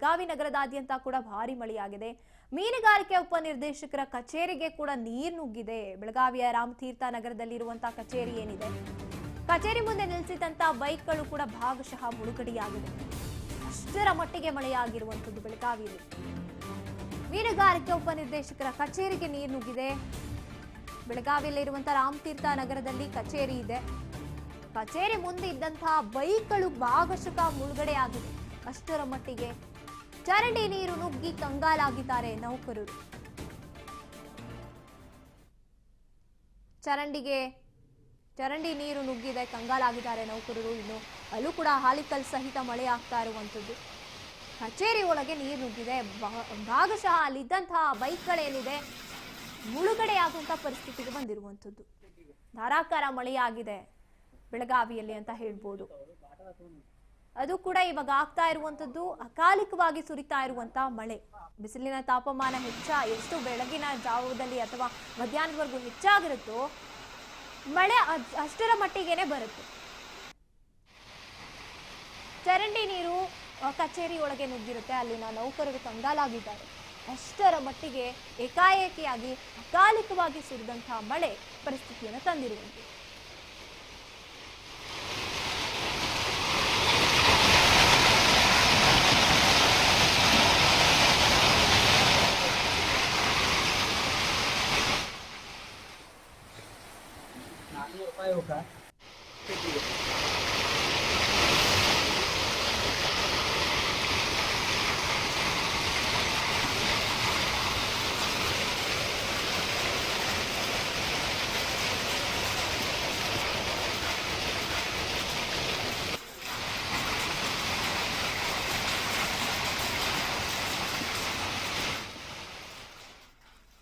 ಬೆಳಗಾವಿ ನಗರದಾದ್ಯಂತ ಕೂಡ ಭಾರಿ ಮಳೆಯಾಗಿದೆ. ಮೀನುಗಾರಿಕೆ ಉಪನಿರ್ದೇಶಕರ ಕಚೇರಿಗೆ ಕೂಡ ನೀರು ನುಗ್ಗಿದೆ. ಬೆಳಗಾವಿಯ ರಾಮತೀರ್ಥ ನಗರದಲ್ಲಿರುವಂತಹ ಕಚೇರಿ ಏನಿದೆ, ಕಚೇರಿ ಮುಂದೆ ನಿಲ್ಲಿಸಿದಂತ ಬೈಕ್ಗಳು ಕೂಡ ಭಾಗಶಃ ಮುಳುಗಡೆಯಾಗಿದೆ. ಅಷ್ಟರ ಮಟ್ಟಿಗೆ ಮಳೆಯಾಗಿರುವಂತದ್ದು ಬೆಳಗಾವಿಯಲ್ಲಿ. ಮೀನುಗಾರಿಕೆ ಉಪನಿರ್ದೇಶಕರ ಕಚೇರಿಗೆ ನೀರು ನುಗ್ಗಿದೆ. ಬೆಳಗಾವಿಯಲ್ಲಿರುವಂತಹ ರಾಮತೀರ್ಥ ನಗರದಲ್ಲಿ ಕಚೇರಿ ಇದೆ. ಕಚೇರಿ ಮುಂದೆ ಇದ್ದಂತಹ ಬೈಕ್ಗಳು ಭಾಗಶಃ ಮುಳುಗಡೆಯಾಗಿದೆ. ಅಷ್ಟರ ಮಟ್ಟಿಗೆ ಚರಂಡಿ ನೀರು ನುಗ್ಗಿ ಕಂಗಾಲಾಗಿದ್ದಾರೆ ನೌಕರರು. ಚರಂಡಿ ನೀರು ನುಗ್ಗಿದೆ, ಕಂಗಾಲಾಗಿದ್ದಾರೆ ನೌಕರರು. ಇನ್ನು ಅಲ್ಲೂ ಕೂಡ ಹಾಲಿಕಲ್ ಸಹಿತ ಮಳೆ ಆಗ್ತಾ ಇರುವಂತದ್ದು. ಕಚೇರಿ ಒಳಗೆ ನೀರು ನುಗ್ಗಿದೆ. ಭಾಗಶಃ ಅಲ್ಲಿದ್ದಂತಹ ಬೈಕ್ಗಳೇನಿದೆ ಮುಳುಗಡೆಯಾಗುವಂತಹ ಪರಿಸ್ಥಿತಿಗೆ ಬಂದಿರುವಂತದ್ದು. ಧಾರಾಕಾರ ಮಳೆಯಾಗಿದೆ ಬೆಳಗಾವಿಯಲ್ಲಿ ಅಂತ ಹೇಳ್ಬೋದು. ಅದು ಕೂಡ ಇವಾಗ ಆಗ್ತಾ ಇರುವಂತದ್ದು ಅಕಾಲಿಕವಾಗಿ ಸುರಿತಾ ಇರುವಂತಹ ಮಳೆ. ಬಿಸಿಲಿನ ತಾಪಮಾನ ಎಷ್ಟು ಬೆಳಗಿನ ಜಾವದಲ್ಲಿ ಅಥವಾ ಮಧ್ಯಾಹ್ನದವರೆಗೂ ಹೆಚ್ಚಾಗಿರುತ್ತೋ ಮಳೆ ಅಷ್ಟರ ಮಟ್ಟಿಗೆನೆ ಬರುತ್ತೆ. ಚರಂಡಿ ನೀರು ಕಚೇರಿ ಒಳಗೆ ನುಗ್ಗಿರುತ್ತೆ. ಅಲ್ಲಿನ ನೌಕರರು ಕಂಗಾಲಾಗಿದ್ದಾರೆ. ಅಷ್ಟರ ಮಟ್ಟಿಗೆ ಏಕಾಏಕಿಯಾಗಿ ಅಕಾಲಿಕವಾಗಿ ಸುರಿದಂತಹ ಮಳೆ ಪರಿಸ್ಥಿತಿಯನ್ನು ತಂದಿರುವಂತೆ. ₹400 होगा।